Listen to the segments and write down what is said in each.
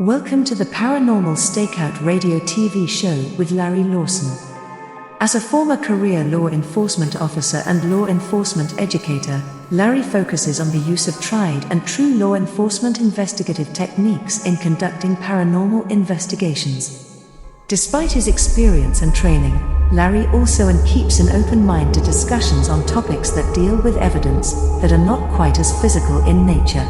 Welcome to the Paranormal Stakeout radio TV show with Larry Lawson. As a former career law enforcement officer and law enforcement educator, Larry focuses on the use of tried and true law enforcement investigative techniques in conducting paranormal investigations. Despite his experience and training, Larry also keeps an open mind to discussions on topics that deal with evidence that are not quite as physical in nature.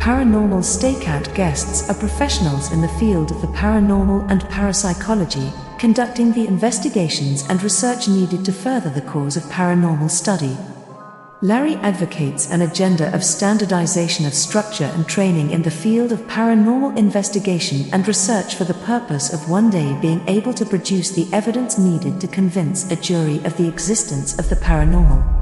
Paranormal Stakeout guests are professionals in the field of the paranormal and parapsychology, conducting the investigations and research needed to further the cause of paranormal study. Larry advocates an agenda of standardization of structure and training in the field of paranormal investigation and research for the purpose of one day being able to produce the evidence needed to convince a jury of the existence of the paranormal.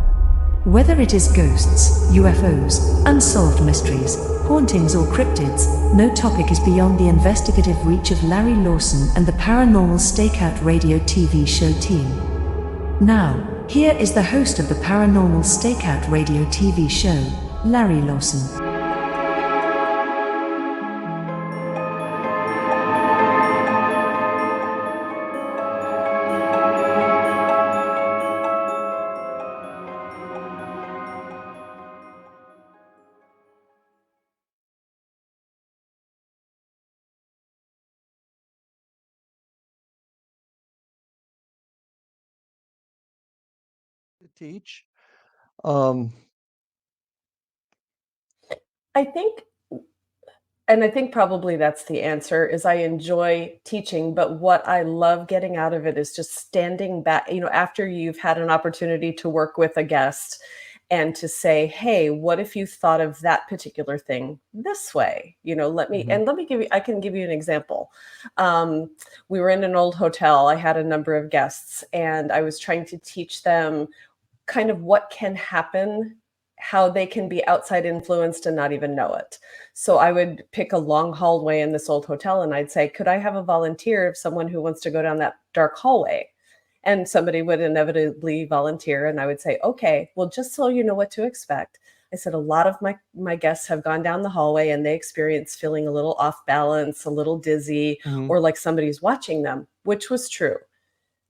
Whether it is ghosts, UFOs, unsolved mysteries, hauntings or cryptids, no topic is beyond the investigative reach of Larry Lawson and the Paranormal Stakeout radio TV show team. Now, here is the host of the Paranormal Stakeout radio TV show, Larry Lawson. To teach. Um, I think probably that's the answer, is I enjoy teaching, but what I love getting out of it is just standing back, after you've had an opportunity to work with a guest and to say, hey, what if you thought of that particular thing this way? Let me I can give you an example. We were in an old hotel. I had a number of guests and I was trying to teach them kind of what can happen, how they can be outside influenced and not even know it. So I would pick a long hallway in this old hotel and I'd say, could I have a volunteer of someone who wants to go down that dark hallway? And somebody would inevitably volunteer and I would say, okay, well, just so you know what to expect. I said, a lot of my guests have gone down the hallway and they experience feeling a little off balance, a little dizzy, or like somebody's watching them, which was true.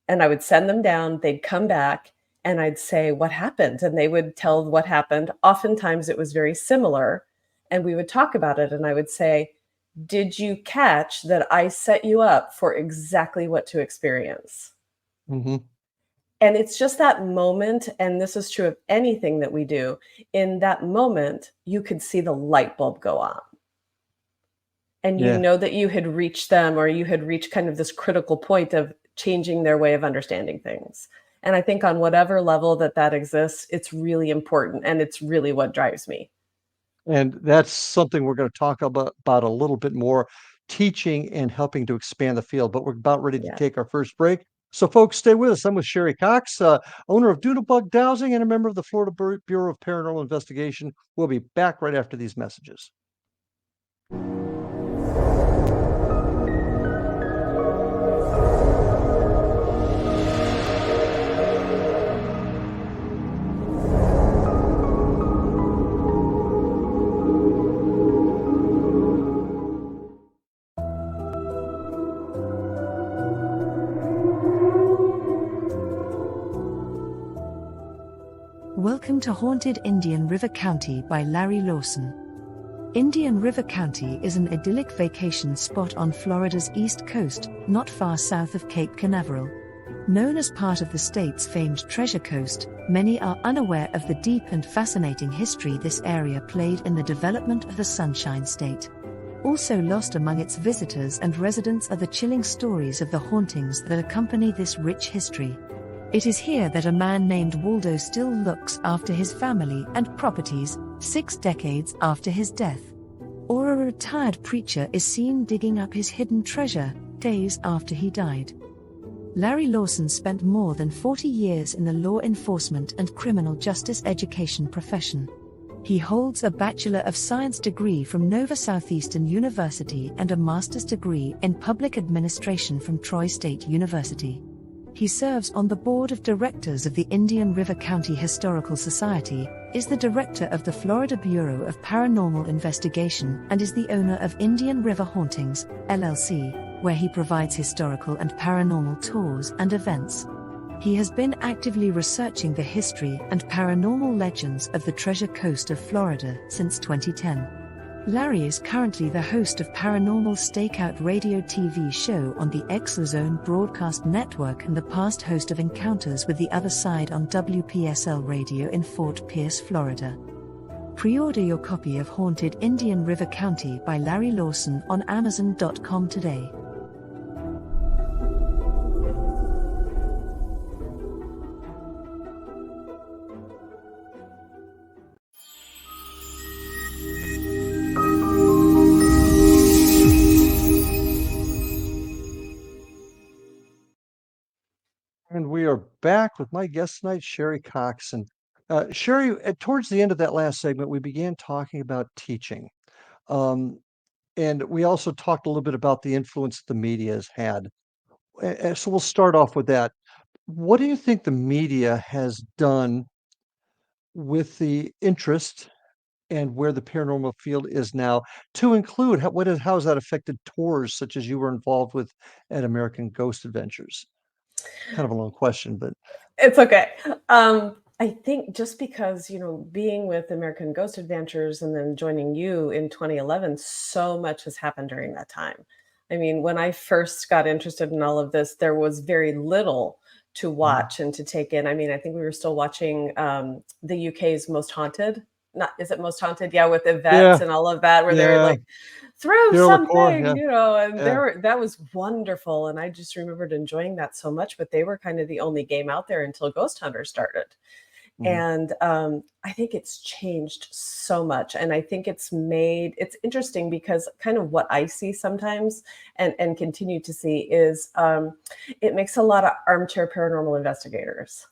And I would send them down, they'd come back, and I'd say, what happened? And they would tell what happened. Oftentimes it was very similar. And we would talk about it. And I would say, did you catch that I set you up for exactly what to experience? mm-hmm. And it's just that moment. And this is true of anything that we do. In that moment, you could see the light bulb go on. And you know that you had reached them, or you had reached kind of this critical point of changing their way of understanding things. And I think on whatever level that exists, it's really important. And it's really what drives me. And that's something we're going to talk about a little bit more, teaching and helping to expand the field. But we're about ready to take our first break. So folks, stay with us. I'm with SHERRI COX, owner of Doodlebug Dowsing and a member of the Florida Bureau of Paranormal Investigation. We'll be back right after these messages. Welcome to Haunted Indian River County by Larry Lawson. Indian River County is an idyllic vacation spot on Florida's east coast, not far south of Cape Canaveral. Known as part of the state's famed Treasure Coast, many are unaware of the deep and fascinating history this area played in the development of the Sunshine State. Also lost among its visitors and residents are the chilling stories of the hauntings that accompany this rich history. It is here that a man named Waldo still looks after his family and properties, 6 decades after his death. Or a retired preacher is seen digging up his hidden treasure, days after he died. Larry Lawson spent more than 40 years in the law enforcement and criminal justice education profession. He holds a Bachelor of Science degree from Nova Southeastern University and a master's degree in public administration from Troy State University. He serves on the board of directors of the Indian River County Historical Society, is the director of the Florida Bureau of Paranormal Investigation, and is the owner of Indian River Hauntings, LLC, where he provides historical and paranormal tours and events. He has been actively researching the history and paranormal legends of the Treasure Coast of Florida since 2010. Larry is currently the host of Paranormal Stakeout radio TV show on the Exozone Broadcast Network and the past host of Encounters with the Other Side on WPSL Radio in Fort Pierce, Florida. Pre-order your copy of Haunted Indian River County by Larry Lawson on Amazon.com today. And we are back with my guest tonight, Sherri Cox. And Sherri, towards the end of that last segment, we began talking about teaching. And we also talked a little bit about the influence the media has had. So we'll start off with that. What do you think the media has done with the interest and where the paranormal field is now, to include how has that affected tours such as you were involved with at American Ghost Adventures? Kind of a long question, but It's okay. I think just because, being with American Ghost Adventures and then joining you in 2011, so much has happened during that time. I mean, when I first got interested in all of this, there was very little to watch and to take in. I mean, I think we were still watching the UK's Most Haunted. Not, is it Most Haunted? Yeah, with yeah, Yvette and all of that, where they were yeah, like, through Daryl McCoy, something, yeah, and yeah. that was wonderful. And I just remembered enjoying that so much, but they were kind of the only game out there until Ghost Hunter started. Mhm. And I think it's changed so much. And I think it's interesting because kind of what I see sometimes and continue to see is it makes a lot of armchair paranormal investigators.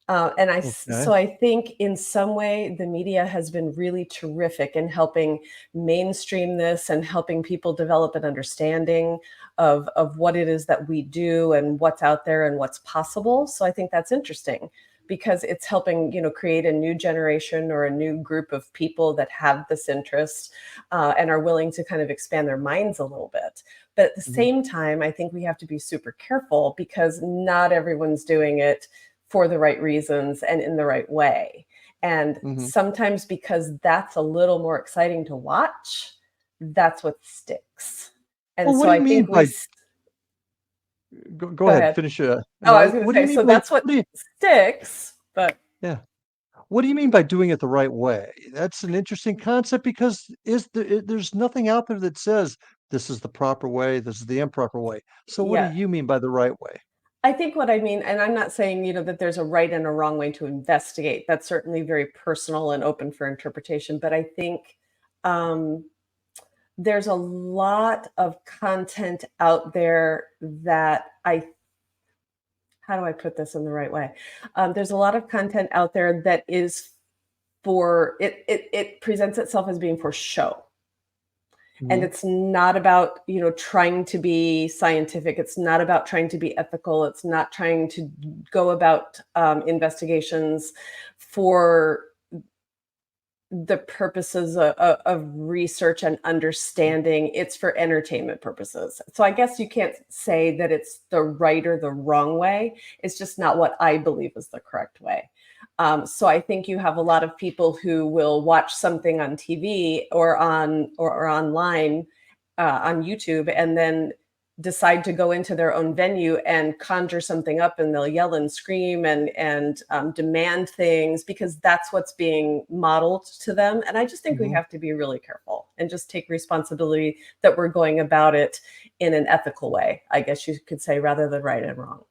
Okay. So I think in some way the media has been really terrific in helping mainstream this and helping people develop an understanding of what it is that we do and what's out there and what's possible. So I think that's interesting because it's helping, create a new generation or a new group of people that have this interest and are willing to kind of expand their minds a little bit. But at the Mhm. same time, I think we have to be super careful because not everyone's doing it for the right reasons and in the right way. And Mhm. sometimes because that's a little more exciting to watch, that's what sticks. Well, And what so do you I mean think by go go ahead, ahead. finish, Oh, no, I was going to what do you say, mean so by that's what what do you sticks, but yeah. What do you mean by doing it the right way? That's an interesting concept because there's nothing out there that says this is the proper way, this is the improper way. So what do yeah, you mean by the right way? I think what I mean, and I'm not saying, that there's a right and a wrong way to investigate. That's certainly very personal and open for interpretation. But I think um, there's a lot of content out there that how do I put this in the right way? There's a lot of content out there that is it presents itself as being for show. And Mhm. it's not about, trying to be scientific. It's not about trying to be ethical. It's not trying to go about investigations for the purposes of research and understanding. It's for entertainment purposes. So I guess you can't say that it's the right or the wrong way. It's just not what I believe is the correct way. So I think you have a lot of people who will watch something on TV or online on YouTube and then decide to go into their own venue and conjure something up, and they'll yell and scream and demand things because that's what's being modeled to them. And I just think we Mhm. have to be really careful and just take responsibility that we're going about it in an ethical way, I guess you could say, rather than right and wrong.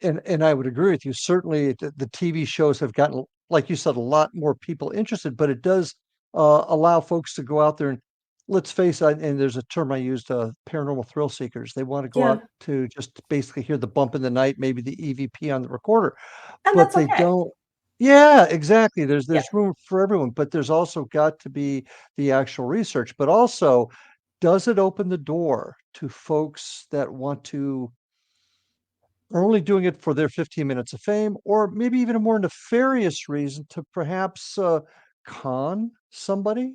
And I would agree with you. Certainly, the TV shows have gotten, like you said, a lot more people interested, but it does allow folks to go out there and let's face it. And there's a term I used: paranormal thrill seekers. They want to go Yeah, out to just basically hear the bump in the night, maybe the EVP on the recorder, and but that's they okay. don't. Yeah, exactly. Yeah. There's room for everyone, but there's also got to be the actual research. But also, does it open the door to folks that want to are only doing it for their 15 minutes of fame, or maybe even a more nefarious reason to perhaps con somebody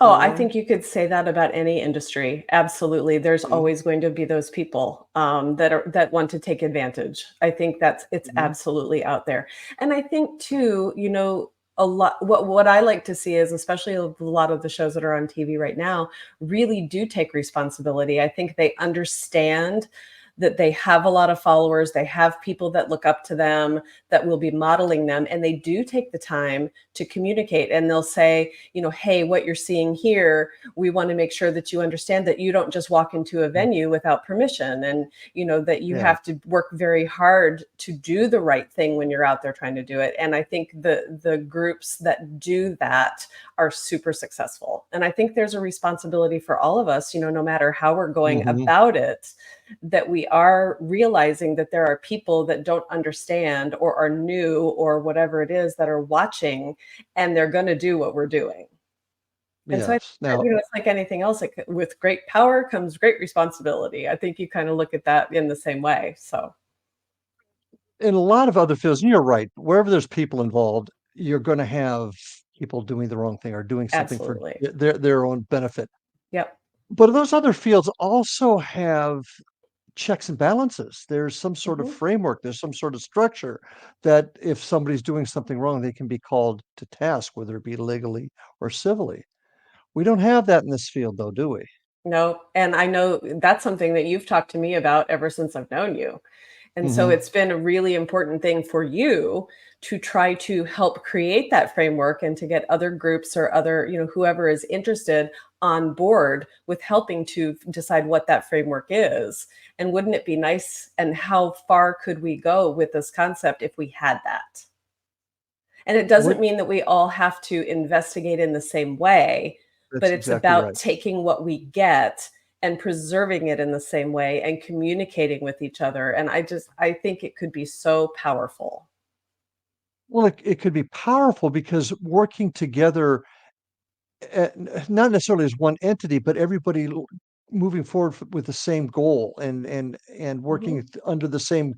Oh, I for. think you could say that about any industry. Absolutely. There's Mhm, always going to be those people that want to take advantage. I think it's mhm. absolutely out there. And I think too, a lot what I like to see is, especially a lot of the shows that are on TV right now, really do take responsibility. I think they understand that they have a lot of followers, they have people that look up to them, that will be modeling them, and they do take the time to communicate, and they'll say, hey, what you're seeing here, we want to make sure that you understand that you don't just walk into a Mm, venue without permission, and that you yeah, have to work very hard to do the right thing when you're out there trying to do it. And I think the groups that do that are super successful. And I think there's a responsibility for all of us, no matter how we're going mhm. about it, that we are realizing that there are people that don't understand or are new or whatever it is that are watching, and they're going to do what we're doing. And so I think Yes. Now, it's like anything else, like with great power comes great responsibility. I think you kind of look at that in the same way. So in a lot of other fields, and you're right, wherever there's people involved, you're going to have people doing the wrong thing or doing something for absolutely. their own benefit. Yep. But those other fields also have checks and balances. There's some sort of Mhm. framework, there's some sort of structure that if somebody's doing something wrong, they can be called to task, whether it be legally or civilly. We don't have that in this field, though, do we? No, and I know that's something that you've talked to me about ever since I've known you. And so Mhm. it's been a really important thing for you to try to help create that framework and to get other groups or other, whoever is interested on board with helping to decide what that framework is. And wouldn't it be nice? And how far could we go with this concept if we had that? And it doesn't What mean that we all have to investigate in the same way, but That's it's exactly about right. taking what we get and preserving it in the same way and communicating with each other. And I think it could be so powerful. Well, it could be powerful because working together, not necessarily as one entity, but everybody moving forward with the same goal and working Mhm. under the same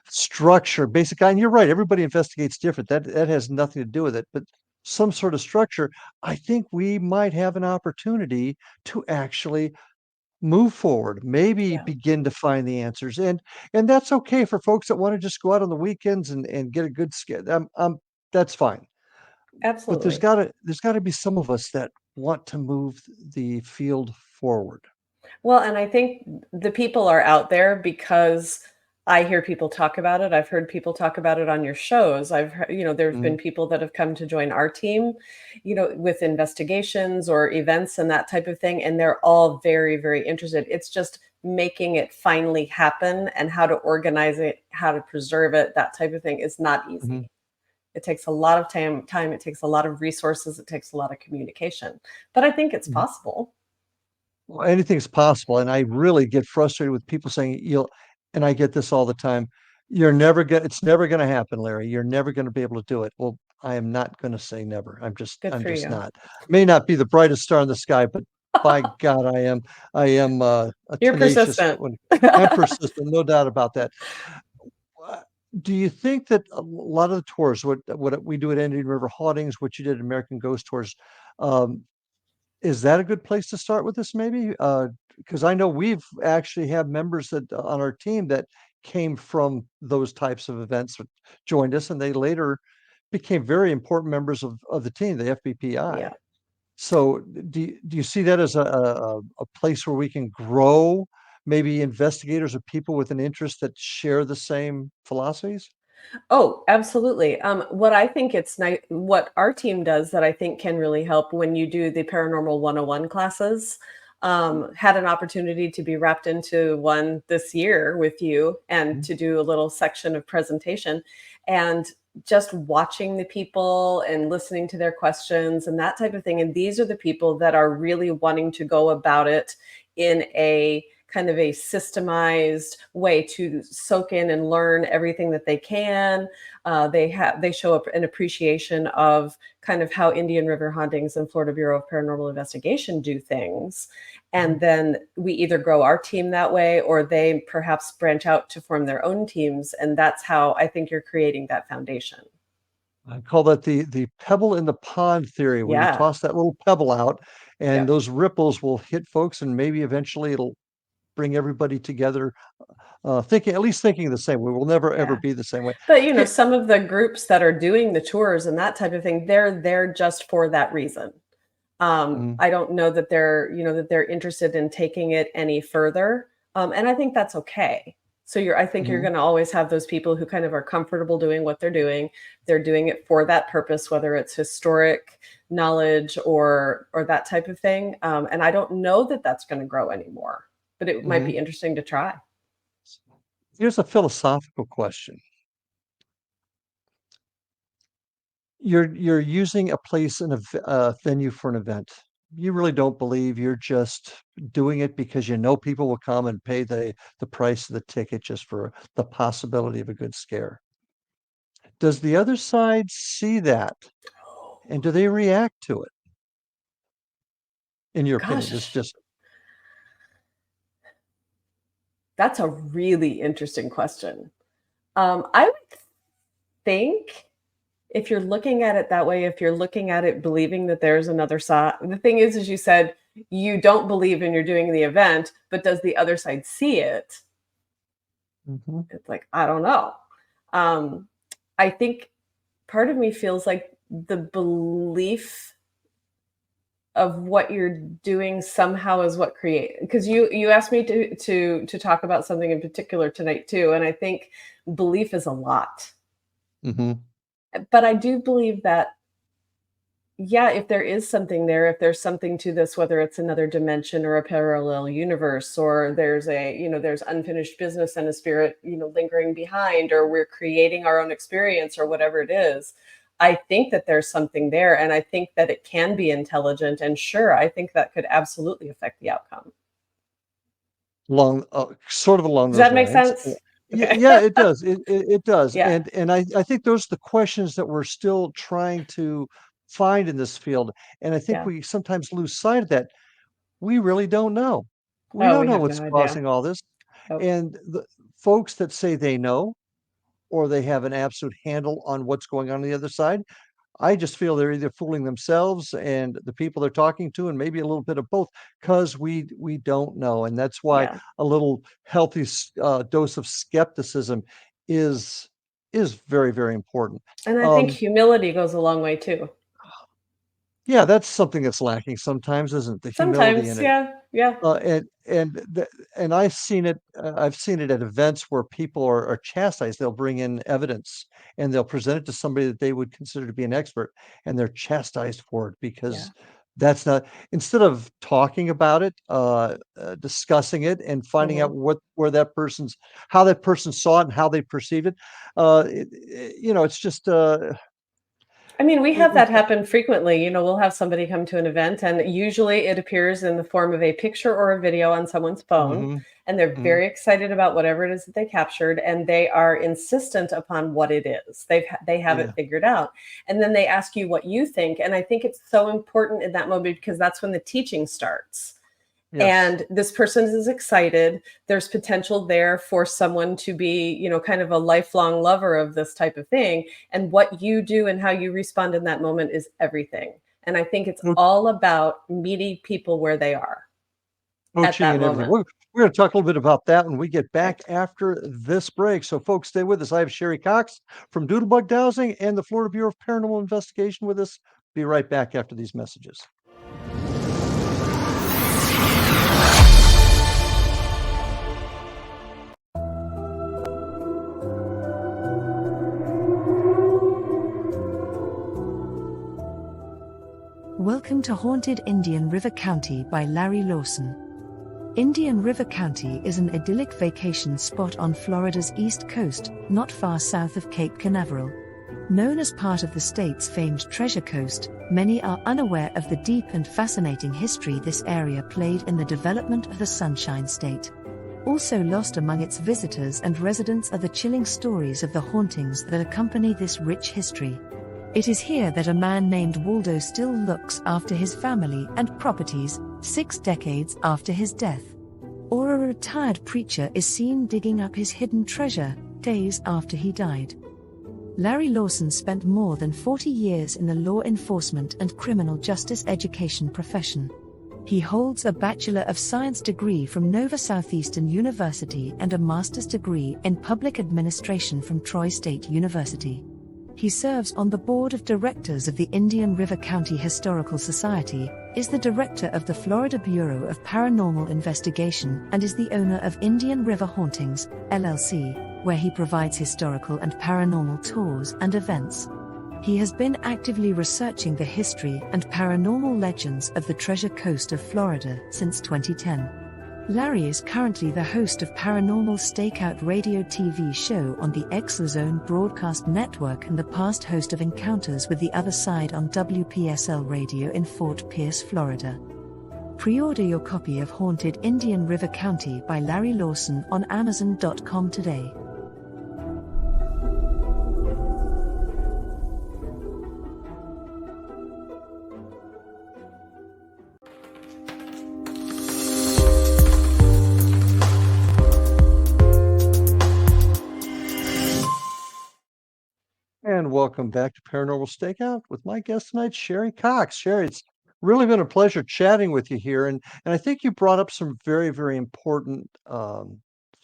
structure. Basically, and you're right. Everybody investigates different. That has nothing to do with it. But some sort of structure. I think we might have an opportunity to actually move forward. Maybe Yeah, begin to find the answers, and that's okay for folks that want to just go out on the weekends and get a good skit. That's fine. But absolutely. there's gotta be some of us that want to move the field forward. Well, and I think the people are out there because I hear people talk about it. I've heard people talk about it on your shows. I've heard, there have been Mhm, people that have come to join our team, with investigations or events and that type of thing. And they're all very, very interested. It's just making it finally happen, and how to organize it, how to preserve it, that type of thing is not mhm, easy. It takes a lot of time, it takes a lot of resources, it takes a lot of communication. But I think it's mhm. possible. Well, anything's possible, and I really get frustrated with people saying, "You'll," and I get this all the time, it's never gonna happen, Larry. You're never gonna be able to do it." Well, I am not gonna say never. Good I'm for just you. not. May not be the brightest star in the sky, but by God, I am a You're tenacious persistent. one. I'm persistent, no doubt about that. Uh, do you think that a lot of the tours, what we do at Indian River Hauntings, what you did at American Ghost Tours, um, is that a good place to start with this maybe? Because I know we've actually have members that on our team that came from those types of events that joined us, and they later became very important members of the team, the FBPI. Yeah. So do you see that as a place where we can grow maybe investigators or people with an interest that share the same philosophies? Oh, absolutely. What I think it's nice, what our team does that I think can really help when you do the Paranormal 101 classes. Had an opportunity to be wrapped into one this year with you and Mhm, to do a little section of presentation, and just watching the people and listening to their questions and that type of thing. And these are the people that are really wanting to go about it in a kind of a systemized way to soak in and learn everything that they can. They show up an appreciation of kind of how Indian River Hauntings and Florida Bureau of Paranormal Investigation do things. And then we either grow our team that way, or they perhaps branch out to form their own teams. And that's how I think you're creating that foundation. I call that the pebble in the pond theory, where you Yeah. toss that little pebble out and Yep. those ripples will hit folks, and maybe eventually it'll bring everybody together, at least thinking the same way. We'll never ever Yeah. be the same way. But, Yeah. some of the groups that are doing the tours and that type of thing, they're there just for that reason. Mhm. I don't know that that they're interested in taking it any further. And I think that's okay. So I think you're Mhm. going to always have those people who kind of are comfortable doing what they're doing. They're doing it for that purpose, whether it's historic knowledge or that type of thing. And I don't know that that's going to grow anymore, but it might Mhm. be interesting to try. Here's a philosophical question. You're using a place in a venue for an event. You really don't believe, you're just doing it because you know people will come and pay the price of the ticket just for the possibility of a good scare. Does the other side see that, and do they react to it, in your opinion? This is Gosh, just that's a really interesting question. I would think if you're looking at it that way, if you're looking at it believing that there's another side, the thing is, as you said, you don't believe and you're doing the event, but does the other side see it? Mhm, It's like, I don't know. Um, I think part of me feels like the belief of what you're doing somehow is what create, because you asked me to talk about something in particular tonight too, and I think belief is a lot. mhm, But I do believe that, yeah, if there is something there, if there's something to this, whether it's another dimension or a parallel universe, or there's unfinished business and a spirit, lingering behind, or we're creating our own experience or whatever it is. I think that there's something there, and I think that it can be intelligent. And sure, I think that could absolutely affect the outcome. sort of along Does those that make lines. sense? Okay. Yeah, it does, it does, Yeah. and I think those are the questions that we're still trying to find in this field, and I think Yeah. we sometimes lose sight of that. We really don't know. We Oh, don't we know have what's no idea. causing all this, Oh, and the folks that say they know, or they have an absolute handle on what's going on the other side, I just feel they're either fooling themselves and the people they're talking to, and maybe a little bit of both, because we don't know, and that's why yeah. a little healthy dose of skepticism is very, very important. And I think Um, humility goes a long way too. yeah, that's something that's lacking sometimes, isn't the humility in Sometimes, it? yeah, yeah, And I've seen it at events where people are chastised. They'll bring in evidence, and they'll present it to somebody that they would consider to be an expert, and they're chastised for it yeah. because that's not, instead of talking about it, discussing it and finding out Mhm. how that person saw it and how they perceived it, it's just, I mean, we have we that happen frequently. We'll have somebody come to an event, and usually it appears in the form of a picture or a video on someone's phone, Mhm, and they're mhm, very excited about whatever it is that they captured, and they are insistent upon what it is. They have it yeah, figured out, and then they ask you what you think. And I think it's so important in that moment, because that's when the teaching starts. yes. And this person is excited. There's potential there for someone to be, kind of a lifelong lover of this type of thing. And what you do and how you respond in that moment is everything. And I think it's all about meeting people where they are at Coaching that and everything. moment. We're gonna talk a little bit about that when we get back Right. after this break. So folks, stay with us. I have Sherri Cox from Doodlebug Dowsing and the Florida Bureau of Paranormal Investigation with us. Be right back after these messages. Welcome to Haunted Indian River County by Larry Lawson. Indian River County is an idyllic vacation spot on Florida's east coast, not far south of Cape Canaveral. Known as part of the state's famed Treasure Coast, many are unaware of the deep and fascinating history this area played in the development of the Sunshine State. Also lost among its visitors and residents are the chilling stories of the hauntings that accompany this rich history. It is here that a man named Waldo still looks after his family and properties, 6 decades after his death. Or a retired preacher is seen digging up his hidden treasure, days after he died. Larry Lawson spent more than 40 years in the law enforcement and criminal justice education profession. He holds a Bachelor of Science degree from Nova Southeastern University and a master's degree in public administration from Troy State University. He serves on the board of directors of the Indian River County Historical Society, is the director of the Florida Bureau of Paranormal Investigation, and is the owner of Indian River Hauntings, LLC, where he provides historical and paranormal tours and events. He has been actively researching the history and paranormal legends of the Treasure Coast of Florida since 2010. Larry is currently the host of Paranormal Stakeout radio TV show on the Exozone Broadcast Network and the past host of Encounters with the Other Side on WPSL Radio in Fort Pierce, Florida. Pre-order your copy of Haunted Indian River County by Larry Lawson on Amazon.com today. And welcome back to Paranormal Stakeout with my guest tonight, Sherri Cox. Sherri, it's really been a pleasure chatting with you here. And I think you brought up some very, very important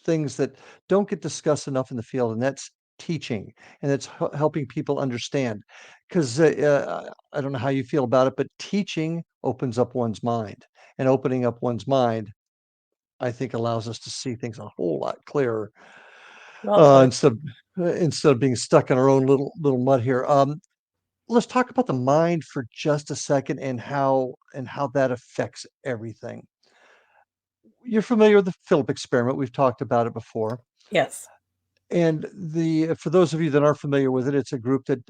things that don't get discussed enough in the field, and that's teaching, and that's helping people understand. Because I don't know how you feel about it, but teaching opens up one's mind. And opening up one's mind, I think, allows us to see things a whole lot clearer. Well put. Instead of being stuck in our own little mud here. Let's talk about the mind for just a second and how that affects everything. You're familiar with the Philip experiment. We've talked about it before. Yes. And for those of you that aren't familiar with it, it's a group that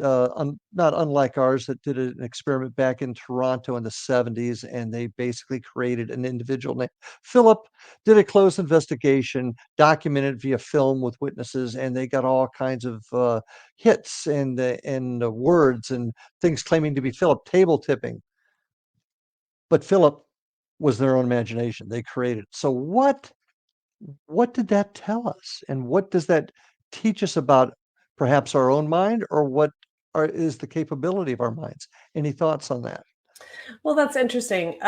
not unlike ours that did an experiment back in Toronto in the 70s, and they basically created an individual named Philip, did a closed investigation, documented via film with witnesses, and they got all kinds of hits and words and things claiming to be Philip, table tipping. But Philip was their own imagination. They created it. So what did that tell us? And what does that teach us about perhaps our own mind, or is the capability of our minds? Any thoughts on that? Well, that's interesting.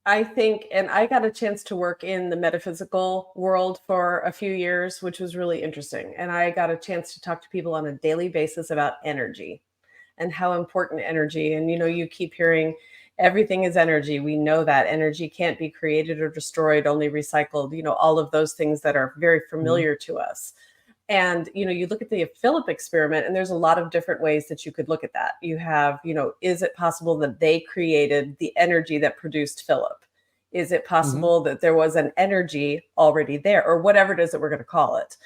I think, and I got a chance to work in the metaphysical world for a few years, which was really interesting. And I got a chance to talk to people on a daily basis about energy and how important energy. And, you keep hearing everything is energy. We know that energy can't be created or destroyed, only recycled, all of those things that are very familiar to us. And, you look at the Philip experiment, and there's a lot of different ways that you could look at that. You have, is it possible that they created the energy that produced Philip? Is it possible that there was an energy already there, or whatever it is that we're going to call it?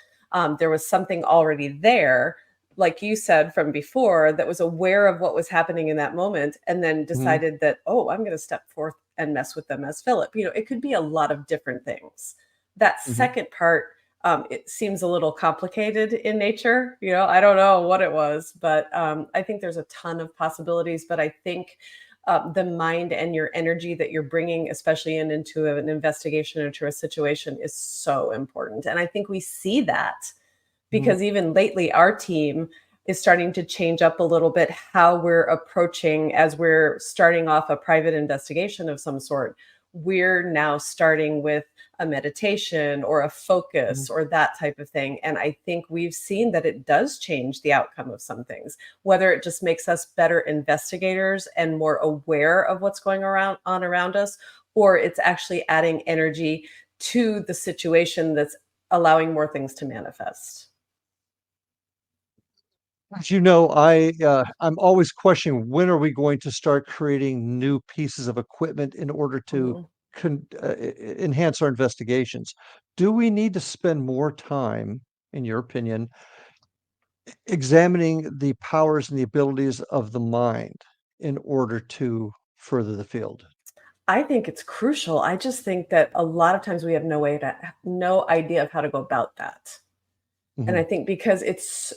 There was something already there, like you said from before, that was aware of what was happening in that moment, and then decided that, oh, I'm going to step forth and mess with them as Philip. It could be a lot of different things. That second part, it seems a little complicated in nature. I don't know what it was, but I think there's a ton of possibilities. But I think the mind and your energy that you're bringing, especially into an investigation or to a situation, is so important. And I think we see that because even lately, our team is starting to change up a little bit how we're approaching as we're starting off a private investigation of some sort. We're now starting with a meditation or a focus or that type of thing. And I think we've seen that it does change the outcome of some things, whether it just makes us better investigators and more aware of what's going on around us, or it's actually adding energy to the situation that's allowing more things to manifest. As you know, I'm always questioning, when are we going to start creating new pieces of equipment in order to enhance our investigations? Do we need to spend more time, in your opinion, examining the powers and the abilities of the mind in order to further the field? I think it's crucial. I just think that a lot of times we have no idea of how to go about that. And I Mhm, think because it's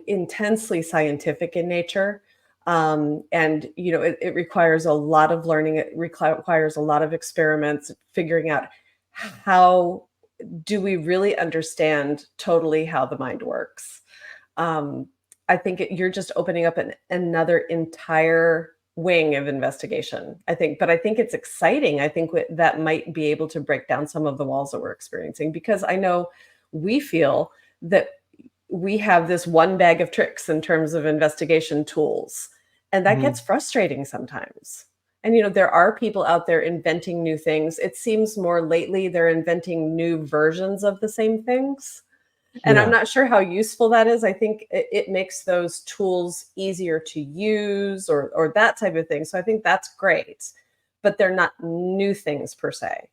intensely scientific in nature, and it requires a lot of learning. It requires a lot of experiments, figuring out how do we really understand totally how the mind works. Um, I think you're just opening up another entire wing of investigation. But I think it's exciting. I think that might be able to break down some of the walls that we're experiencing, because I know we feel that we have this one bag of tricks in terms of investigation tools, and that gets mhm, frustrating sometimes. And there are people out there inventing new things. It seems more lately they're inventing new versions of the same things, and I'm yeah, not sure how useful that is. I think it makes those tools easier to use, or that type of thing. So I think that's great, but they're not new things per se.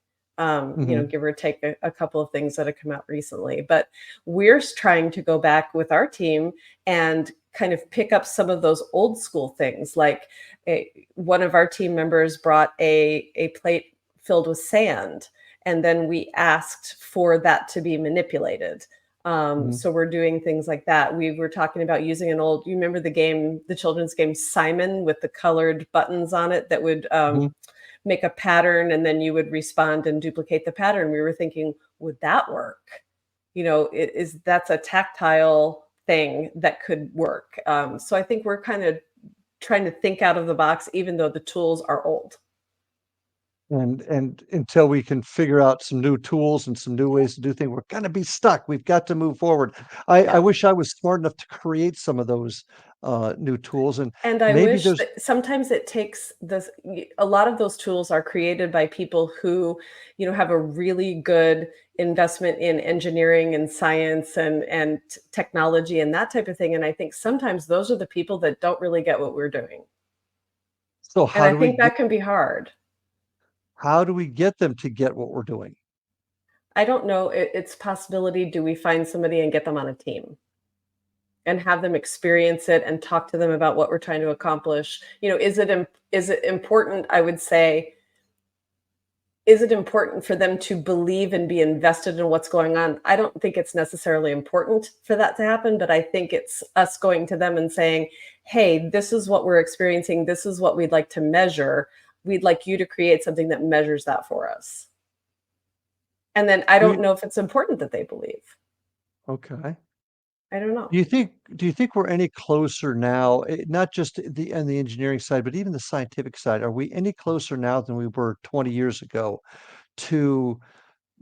mhm, Give or take a couple of things that have come out recently. But we're trying to go back with our team and kind of pick up some of those old school things. Like one of our team members brought a plate filled with sand, and then we asked for that to be manipulated. mhm, So we're doing things like that. We were talking about using you remember the children's game Simon, with the colored buttons on it that would mhm. make a pattern, and then you would respond and duplicate the pattern. We were thinking, would that work? That's a tactile thing that could work. So I think we're kind of trying to think out of the box, even though the tools are old. And until we can figure out some new tools and some new ways to do things, we're gonna be stuck. We've got to move forward. I Yeah. wish I was smart enough to create some of those, new tools, and And I maybe wish there's that sometimes it takes a lot of those tools are created by people who, have a really good investment in engineering and science and technology and that type of thing. And I think sometimes those are the people that don't really get what we're doing. so And I think that can be hard. how do we get them to get what we're doing? I don't know. It's possibility. Do we find somebody and get them on a team and have them experience it and talk to them about what we're trying to accomplish? Is it important? I would say, is it important for them to believe and be invested in what's going on? I don't think it's necessarily important for that to happen, but I think it's us going to them and saying, "Hey, this is what we're experiencing. This is what we'd like to measure. We'd like you to create something that measures that for us." And then I Do don't you know if it's important that they believe. okay. I don't know. Do you think we're any closer now, not just the engineering side, but even the scientific side, are we any closer now than we were 20 years ago to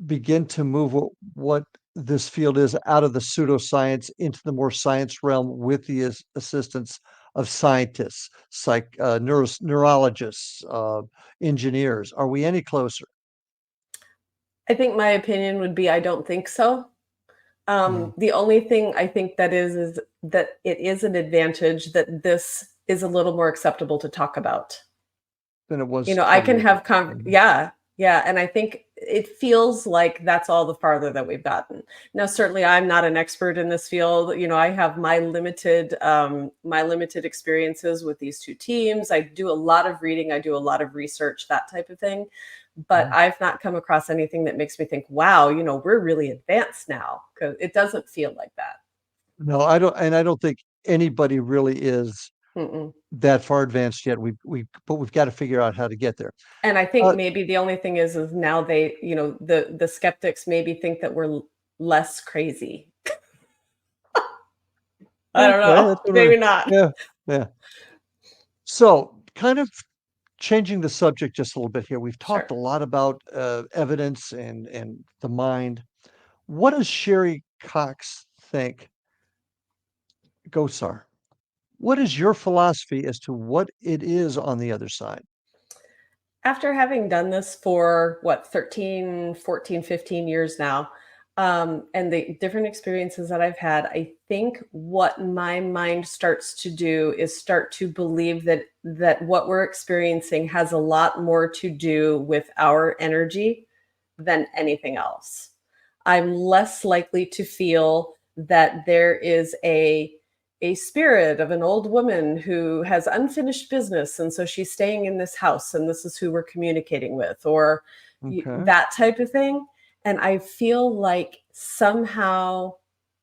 begin to move what this field is out of the pseudoscience into the more science realm with the assistance of scientists, neurologists, engineers? Are we any closer? I think my opinion would be I don't think so. Mhm. The only thing I think that is that it is an advantage that this is a little more acceptable to talk about. Than it was I 20 can years have ago. Mhm. yeah, yeah, and I think it feels like that's all the farther that we've gotten. Now, certainly, I'm not an expert in this field. I have my limited experiences with these two teams. I do a lot of reading. I do a lot of research, that type of thing. But Mhm. I've not come across anything that makes me think, "Wow, we're really advanced now," because it doesn't feel like that. No, I don't think anybody really is Mm-mm. that far advanced yet. But we've got to figure out how to get there. And I think Uh, maybe the only thing is now the skeptics maybe think that we're less crazy. I don't okay, know. that's what Maybe not. yeah, yeah. So, kind of changing the subject just a little bit here. We've talked Sure. a lot about evidence and the mind. What does Sherry Cox think ghosts are? What is your philosophy as to what it is on the other side? After having done this for what, 13, 14, 15 years now, and the different experiences that I've had, I think what my mind starts to do is start to believe that what we're experiencing has a lot more to do with our energy than anything else. I'm less likely to feel that there is a spirit of an old woman who has unfinished business, and so she's staying in this house, and this is who we're communicating with, or Okay. that type of thing. And I feel like somehow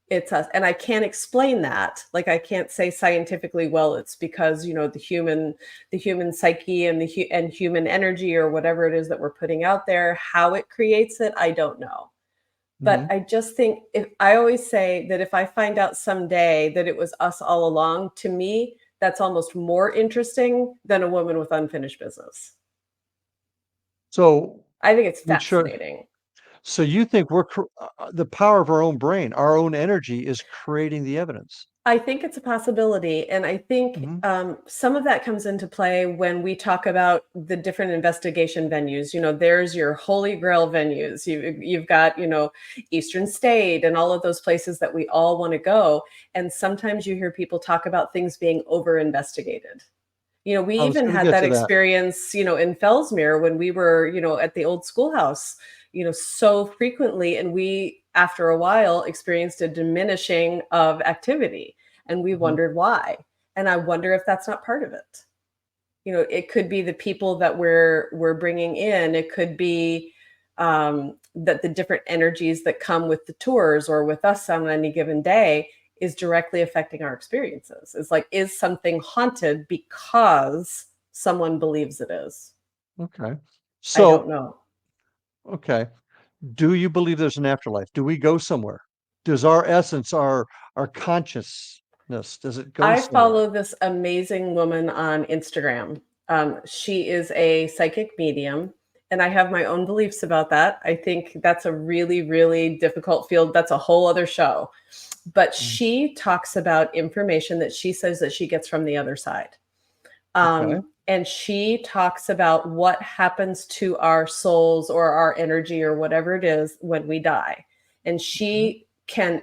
it's us, and I can't explain that. Like, I can't say scientifically, well, it's because, the human psyche and and human energy, or whatever it is that we're putting out there, how it creates it, I don't know. But Mhm. I just think, if I always say that if I find out someday that it was us all along, to me, that's almost more interesting than a woman with unfinished business. So I think it's which are fascinating. so you think the power of our own brain, our own energy is creating the evidence? I think it's a possibility, and I think, Mhm. some of that comes into play when we talk about the different investigation venues. There's your holy grail venues. You've got, Eastern State and all of those places that we all want to go. And sometimes you hear people talk about things being over investigated. We I was even gonna had get that to that. experience, in Fellsmere when we were, at the old schoolhouse, so frequently. And we, after a while, experienced a diminishing of activity, and we Mhm. wondered why. And I wonder if that's not part of it. It could be the people that we're bringing in. It could be that the different energies that come with the tours or with us on any given day is directly affecting our experiences. It's like, is something haunted because someone believes it is? Okay. I don't So, know. okay. Do you believe there's an afterlife? Do we go somewhere? Does our essence, our consciousness, does it go I somewhere? follow this amazing woman on Instagram. She is a psychic medium, and I have my own beliefs about that. I think that's a really, really difficult field. That's a whole other show. But Mm, she talks about information that she says that she gets from the other side. okay. And she talks about what happens to our souls or our energy or whatever it is when we die. And Okay. she can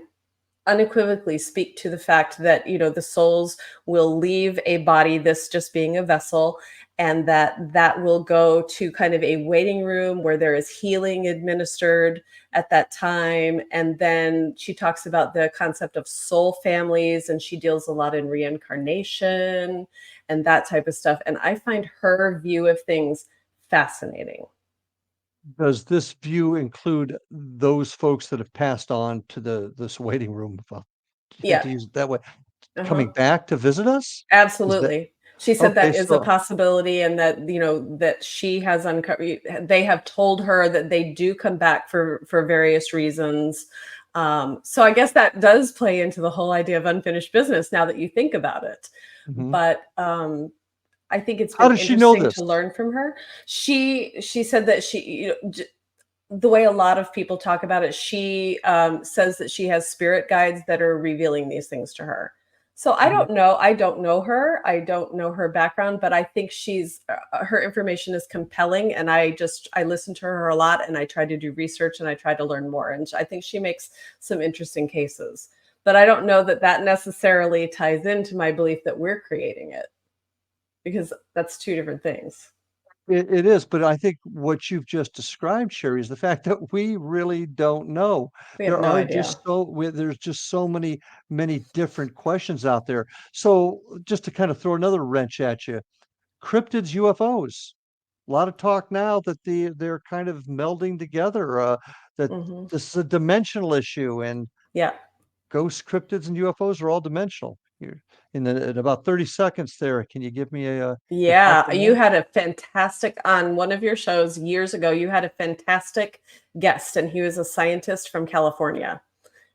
unequivocally speak to the fact that, the souls will leave a body, this just being a vessel, and that will go to kind of a waiting room where there is healing administered at that time. And then she talks about the concept of soul families, and she deals a lot in reincarnation and that type of stuff. And I find her view of things fascinating. Does this view include those folks that have passed on to this waiting room, if I hate Yeah. to use it that way, Uh-huh. coming back to visit us? Is that Absolutely. She said okay, that is a so possibility, and that, that she has uncovered. They have told her that they do come back for various reasons. So I guess that does play into the whole idea of unfinished business now that you think about it. mhm. But I think it's How been does she know interesting this? to learn from her. She said that she, the way a lot of people talk about it, she says that she has spirit guides that are revealing these things to her. So I Mhm. don't know. I don't know her. I don't know her background, but I think her information is compelling, and I listen to her a lot, and I try to do research, and I try to learn more. And I think she makes some interesting cases. But I don't know that that necessarily ties into my belief that we're creating it, because that's two different things. It is, but I think what you've just described, Sherry, is the fact that we really don't know. We have no idea. There's just so many different questions out there. So just to kind of throw another wrench at you, cryptids, UFOs. A lot of talk now that they're kind of melding together. That Hmm. this is a dimensional issue, and Yeah. ghosts, cryptids, and UFOs are all dimensional. Here, in about 30 seconds, there, can you give me your thoughts Yeah, on you that? had a fantastic on one of your shows years ago, you had a fantastic guest, and he was a scientist from California.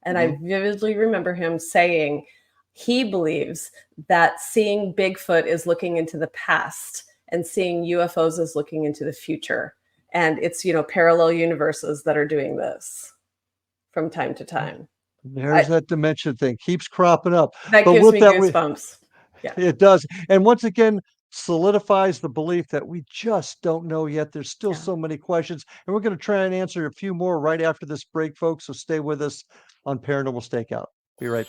And I Mhm. vividly remember him saying he believes that seeing Bigfoot is looking into the past, and seeing UFOs is looking into the future. And it's, parallel universes that are doing this from time to time. There's I that dimension thing, keeps cropping up. That But gives with me that, we goosebumps. Yeah. it does. And once again, solidifies the belief that we just don't know yet. There's still Yeah. so many questions. And we're going to try and answer a few more right after this break, folks. So stay with us on Paranormal Stakeout. Be right.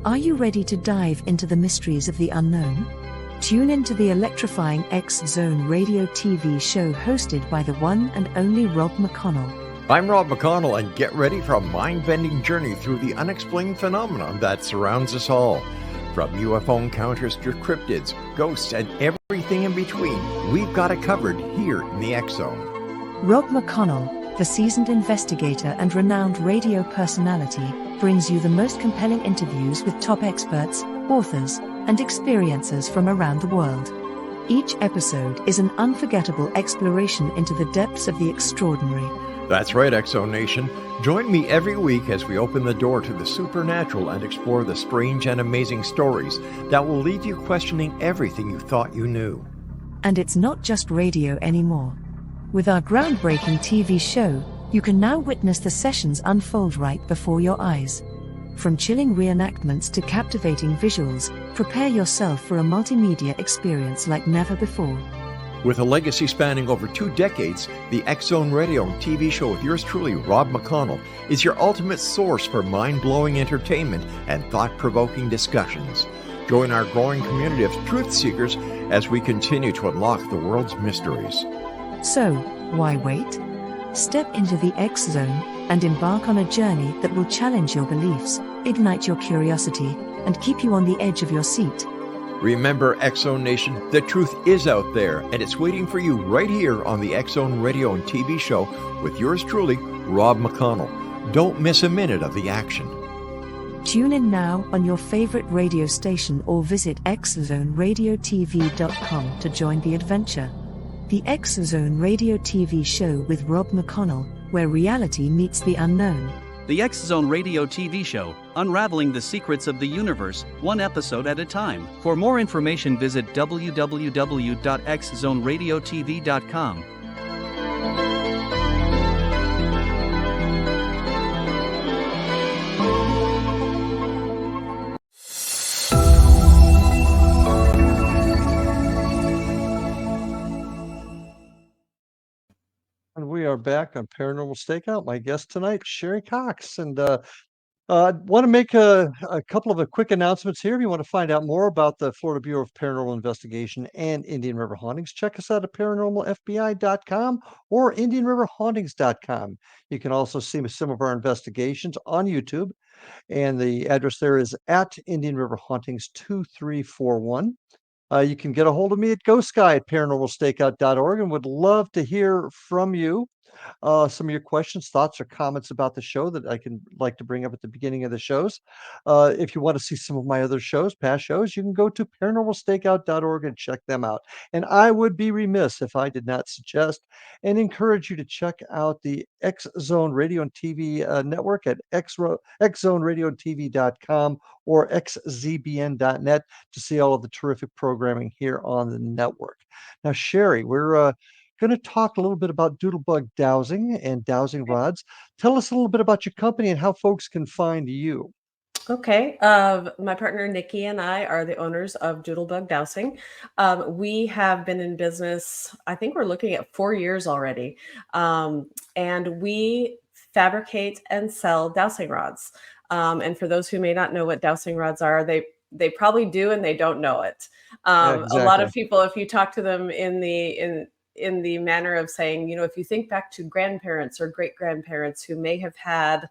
Are you ready to dive into the mysteries of the unknown? Tune into the electrifying X-Zone radio TV show hosted by the one and only Rob McConnell. I'm Rob McConnell, and get ready for a mind-bending journey through the unexplained phenomenon that surrounds us all. From UFO encounters to cryptids, ghosts, and everything in between, we've got it covered here in the X-Zone. Rob McConnell, the seasoned investigator and renowned radio personality, brings you the most compelling interviews with top experts, authors, and experiencers from around the world. Each episode is an unforgettable exploration into the depths of the extraordinary. That's right, X-Zone Nation. Join me every week as we open the door to the supernatural and explore the strange and amazing stories that will leave you questioning everything you thought you knew. And it's not just radio anymore. With our groundbreaking TV show, you can now witness the sessions unfold right before your eyes. From chilling reenactments to captivating visuals, prepare yourself for a multimedia experience like never before. With a legacy spanning over 2 decades, the X-Zone Radio and TV show with yours truly, Rob McConnell, is your ultimate source for mind-blowing entertainment and thought-provoking discussions. Join our growing community of truth seekers as we continue to unlock the world's mysteries. So, why wait? Step into the X-Zone and embark on a journey that will challenge your beliefs, ignite your curiosity, and keep you on the edge of your seat. Remember, X-Zone Nation, the truth is out there, and it's waiting for you right here on the X-Zone Radio and TV show with yours truly, Rob McConnell. Don't miss a minute of the action. Tune in now on your favorite radio station or visit xzoneradiotv.com to join the adventure. The X-Zone Radio TV show with Rob McConnell, where reality meets the unknown. The X-Zone Radio TV show, unraveling the secrets of the universe, one episode at a time. For more information, visit www.xzoneradiotv.com. And we are back on Paranormal Stakeout. My guest tonight, Sherri Cox. And I want to make a couple of quick announcements here. If you want to find out more about the Florida Bureau of Paranormal Investigation and Indian River Hauntings, check us out at paranormalfbi.com or indianriverhauntings.com. You can also see some of our investigations on YouTube, and the address there is at Indian River Hauntings 2341. You can get a hold of me at ghostguy at paranormalstakeout.org, and would love to hear from you. Some of your questions, thoughts, or comments about the show that I can like to bring up at the beginning of the shows. If you want to see some of my other shows, past shows, you can go to paranormalstakeout.org and check them out. And I would be remiss if I did not suggest and encourage you to check out the X-Zone Radio and TV network at xzoneradioandtv.com or xzbn.net to see all of the terrific programming here on the network. Now, Sherri, we're going to talk a little bit about doodlebug dowsing and dowsing rods. Tell us a little bit about your company and how folks can find you. Okay. My partner Nikki and I are the owners of Doodlebug Dowsing. We have been in business, I think we're looking at 4 years already. And we fabricate and sell dowsing rods. And for those who may not know what dowsing rods are, they probably do and they don't know it. Exactly. A lot of people, if you talk to them in the manner of saying, if you think back to grandparents or great grandparents who may have had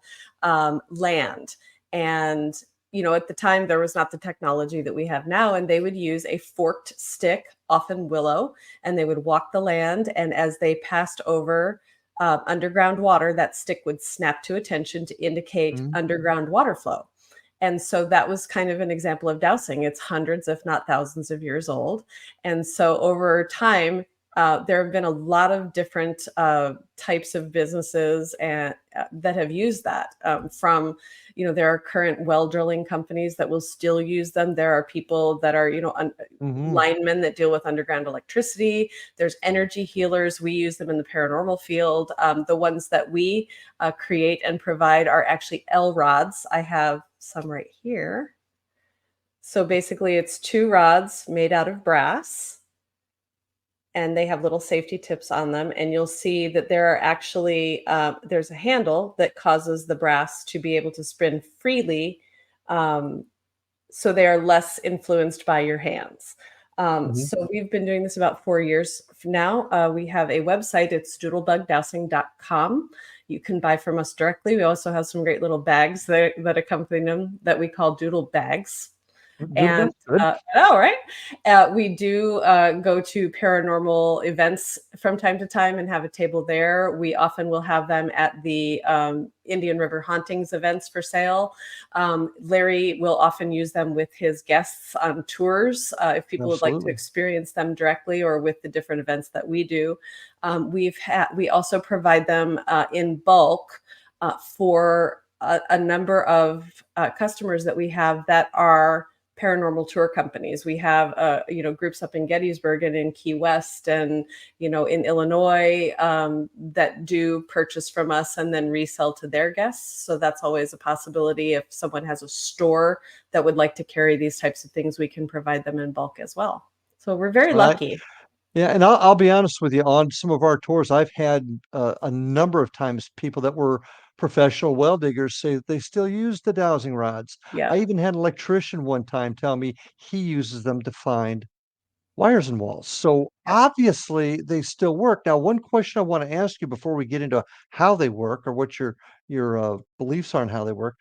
land, and at the time there was not the technology that we have now, and they would use a forked stick, often willow, and they would walk the land, and as they passed over underground water, that stick would snap to attention to indicate underground water flow. And so that was kind of an example of dowsing. It's hundreds, if not thousands of years old. And so over time, there have been a lot of different types of businesses and that have used that. There are current well drilling companies that will still use them. There are people that are, linemen that deal with underground electricity. There's energy healers. We use them in the paranormal field. The ones that we create and provide are actually L rods. I have some right here. So basically it's 2 rods made out of brass, and they have little safety tips on them. And you'll see that there are actually, there's a handle that causes the brass to be able to spin freely so they are less influenced by your hands. Mhm. So we've been doing this about 4 years now. We have a website. It's doodlebugdowsing.com. You can buy from us directly. We also have some great little bags that accompany them that we call doodle bags. Good, And that's good. oh, right. We do go to paranormal events from time to time and have a table there. We often will have them at the Indian River hauntings events for sale. Larry will often use them with his guests on tours if people would like to Absolutely. experience them directly or with the different events that we do. We also provide them in bulk for a number of customers that we have that are paranormal tour companies. We have groups up in Gettysburg and in Key West and in Illinois that do purchase from us and then resell to their guests. So that's always a possibility. If someone has a store that would like to carry these types of things, we can provide them in bulk as well. So we're very Right. lucky. Yeah, and I'll be honest with you, on some of our tours, I've had a number of times people that were professional well diggers say that they still use the dowsing rods. Yeah. I even had an electrician one time tell me he uses them to find wires and walls. So obviously they still work. Now, one question I want to ask you before we get into how they work or what your beliefs are on how they work.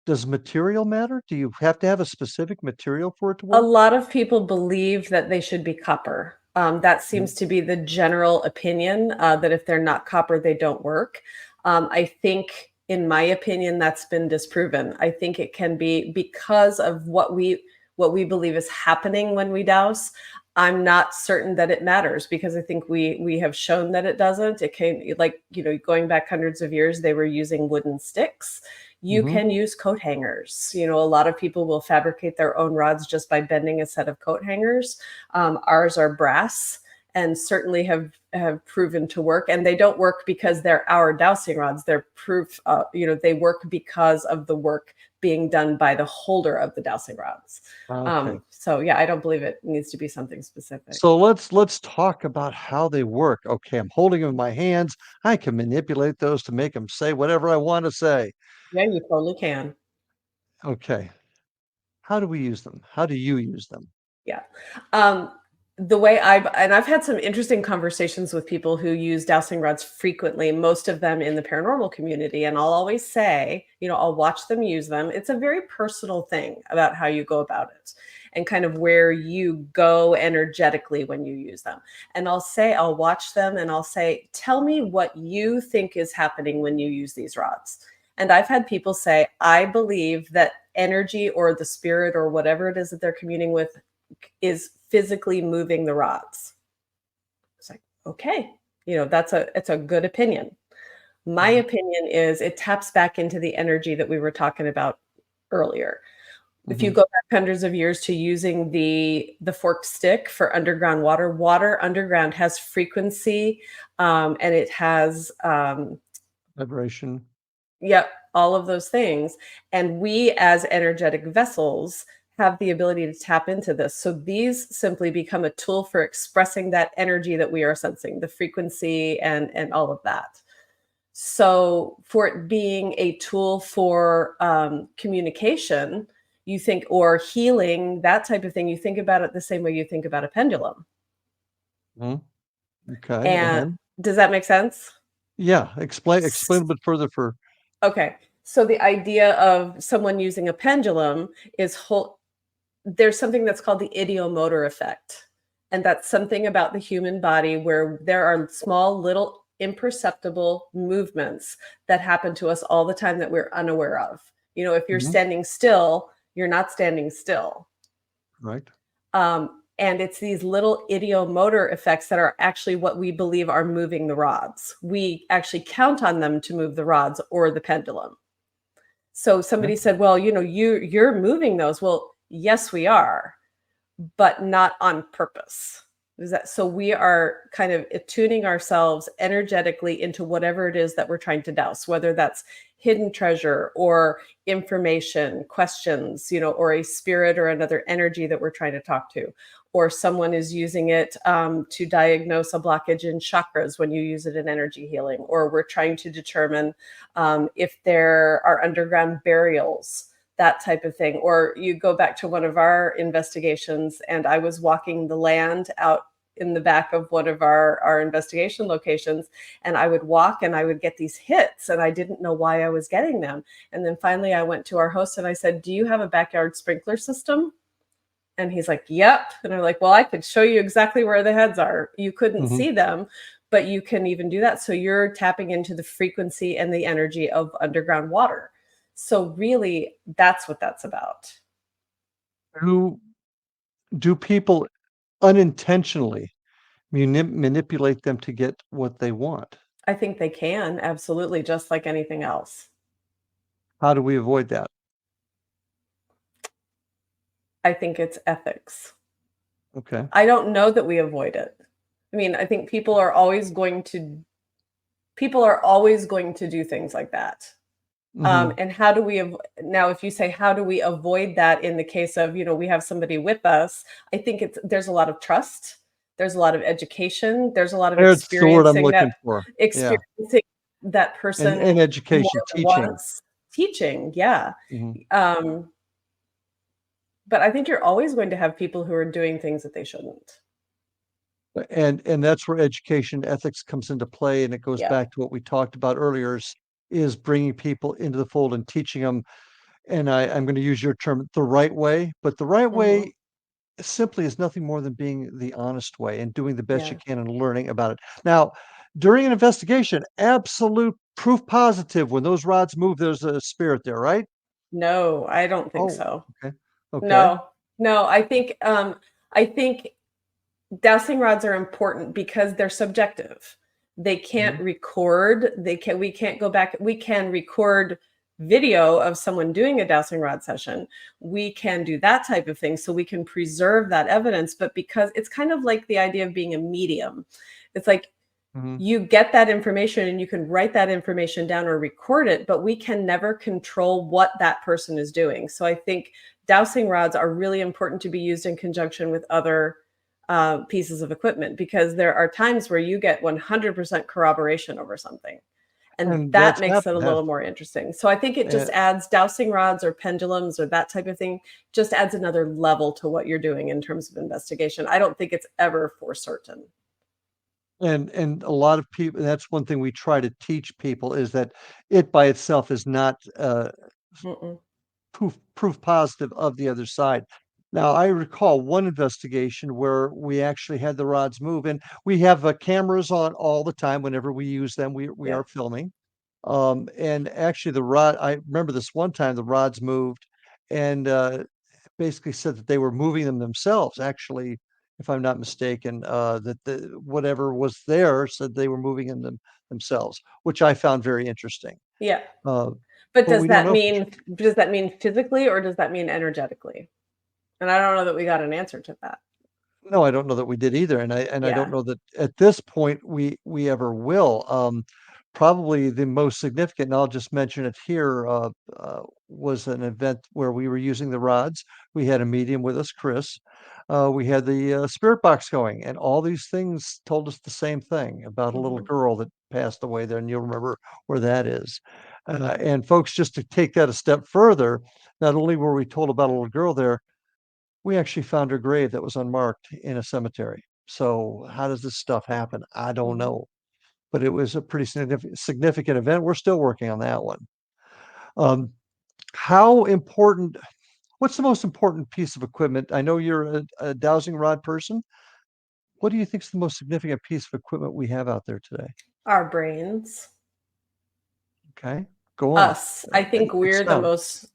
Does material matter? Do you have to have a specific material for it to A work? lot of people believe that they should be copper. That Mhm. seems to be the general opinion, that if they're not copper, they don't work. I think, in my opinion, that's been disproven. I think it can be because of what we believe is happening when we douse. I'm not certain that it matters because I think we have shown that it doesn't. It came like, going back hundreds of years, they were using wooden sticks. You Mhm. can use coat hangers. A lot of people will fabricate their own rods just by bending a set of coat hangers. Ours are brass and certainly have proven to work. And they don't work because they're our dowsing rods. They're proof, they work because of the work being done by the holder of the dowsing rods. Okay. So yeah, I don't believe it needs to be something specific. So let's talk about how they work. Okay, I'm holding them in my hands. I can manipulate those to make them say whatever I want to say. Yeah, you totally can. Okay. How do we use them? How do you use them? Yeah. Um, the way I've had some interesting conversations with people who use dowsing rods frequently, most of them in the paranormal community. And I'll always say, I'll watch them use them. It's a very personal thing about how you go about it and kind of where you go energetically when you use them. And I'll watch them and I'll say, tell me what you think is happening when you use these rods. And I've had people say, I believe that energy or the spirit or whatever it is that they're communing with is physically moving the rods. It's like, okay, it's a good opinion. My Mhm. opinion is it taps back into the energy that we were talking about earlier. If you Mhm. go back hundreds of years to using the forked stick for underground water, water underground has frequency, and it has Vibration. yep, all of those things. And we, as energetic vessels, have the ability to tap into this. So these simply become a tool for expressing that energy that we are sensing, the frequency and all of that. So for it being a tool for communication, you think, or healing, that type of thing, you think about it the same way you think about a pendulum. Mhm. Okay, and And then? does that make sense? Yeah, explain a bit further for Okay. So the idea of someone using a pendulum is there's something that's called the ideomotor effect. And that's something about the human body where there are small, little, imperceptible movements that happen to us all the time that we're unaware of. If you're Mhm. standing still, you're not standing still. Right. And it's these little ideomotor effects that are actually what we believe are moving the rods. We actually count on them to move the rods or the pendulum. So Okay. somebody said, "Well, you're moving those." Well, yes, we are, but not on purpose. So we are kind of attuning ourselves energetically into whatever it is that we're trying to douse, whether that's hidden treasure or information, questions, or a spirit or another energy that we're trying to talk to, or someone is using it to diagnose a blockage in chakras when you use it in energy healing, or we're trying to determine if there are underground burials that type of thing. Or you go back to one of our investigations, and I was walking the land out in the back of one of our investigation locations, and I would walk and I would get these hits, and I didn't know why I was getting them. And then finally I went to our host and I said, "Do you have a backyard sprinkler system?" And he's like, "Yep." And I'm like, "Well, I could show you exactly where the heads are. You couldn't see them, but you can even do that." So you're tapping into the frequency and the energy of underground water. So really, that's what that's about. Do people unintentionally manipulate them to get what they want? I think they can, absolutely, just like anything else. How do we avoid that? I think it's ethics. Okay. I don't know that we avoid it. I mean, I think people are always going to do things like that. And how do we now, if you say, how do we avoid that in the case of, we have somebody with us, I think there's a lot of trust. There's a lot of education. There's a lot of That's the word I'm looking for. Yeah. experiencing that person And education, more than teaching. once. Teaching, yeah. Mhm. But I think you're always going to have people who are doing things that they shouldn't. And that's where education ethics comes into play, and it goes Yeah. back to what we talked about earlier is bringing people into the fold and teaching them, and I'm gonna use your term, the right way, but the right way simply is nothing more than being the honest way and doing the best you Yeah. can and learning about it. Now, during an investigation, absolute proof positive when those rods move, there's a spirit there, right? No, I don't think Oh, so. okay. Okay. No, I think dowsing rods are important because they're subjective. They can't record, we can't go back, we can record video of someone doing a dowsing rod session. We can do that type of thing, so we can preserve that evidence. But because it's kind of like the idea of being a medium, it's like you get that information and you can write that information down or record it, but we can never control what that person is doing. So I think dowsing rods are really important to be used in conjunction with other pieces of equipment, because there are times where you get 100% corroboration over something. And And that that's makes it a happened. little more interesting. So I think it just adds dowsing rods or pendulums or that type of thing, just adds another level to what you're doing in terms of investigation. I don't think it's ever for certain. And a lot of people, that's one thing we try to teach people, is that it by itself is not Mm-mm. proof positive of the other side. Now, I recall one investigation where we actually had the rods move, and we have cameras on all the time. Whenever we use them, we Yeah. are filming. And actually, I remember this one time the rods moved, and basically said that they were moving them themselves. Actually, if I'm not mistaken, that whatever was there said they were moving themselves, which I found very interesting. Yeah. Uh, But but we don't know. does that mean physically or does that mean energetically? And I don't know that we got an answer to that. No, I don't know that we did either, and I don't Yeah. know that at this point we ever will. Probably the most significant, and I'll just mention it here, was an event where we were using the rods. We had a medium with us, Chris. We had the spirit box going, and all these things told us the same thing about a little girl that passed away there, and you'll remember where that is. And folks, just to take that a step further, not only were we told about a little girl there, we actually found her grave that was unmarked in a cemetery. So how does this stuff happen? I don't know, but it was a pretty significant event. We're still working on that one. Um, how important? What's the most important piece of equipment? I know you're a dowsing rod person. What do you think is the most significant piece of equipment we have out there today? Our brains. Okay, go on. Us. I think we're the Expound. most,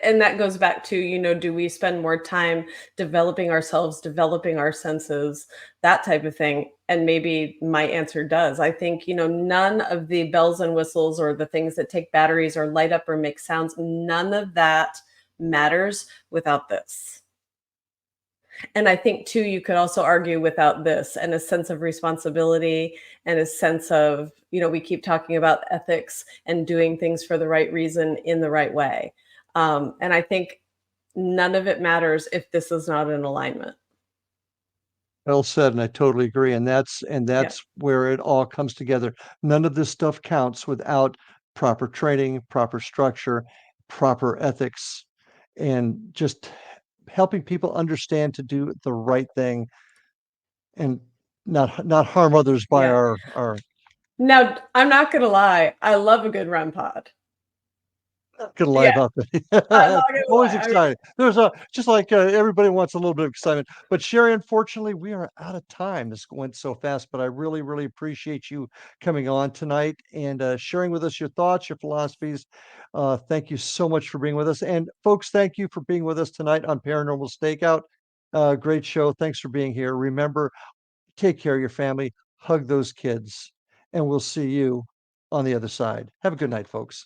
and that goes back to, do we spend more time developing ourselves, developing our senses, that type of thing? And maybe my answer does. I think, none of the bells and whistles or the things that take batteries or light up or make sounds, none of that matters without this. And I think too, you could also argue without this and a sense of responsibility and a sense of, we keep talking about ethics and doing things for the right reason in the right way. And I think none of it matters if this is not in alignment. Well said, and I totally agree. And that's Yeah. where it all comes together. None of this stuff counts without proper training, proper structure, proper ethics. and just helping people understand to do the right thing and not harm others by Yeah. our Now, I'm not gonna lie, I love a good REM pod. not gonna lie Yeah, about I'm that. not gonna Always lie. I mean, exciting. There's a just like everybody wants a little bit of excitement. But Sherry, unfortunately, we are out of time. This went so fast, but I really, really appreciate you coming on tonight and sharing with us your thoughts, your philosophies. Thank you so much for being with us. And folks, thank you for being with us tonight on Paranormal Stakeout. Great show. Thanks for being here. Remember, take care of your family, hug those kids, and we'll see you on the other side. Have a good night, folks.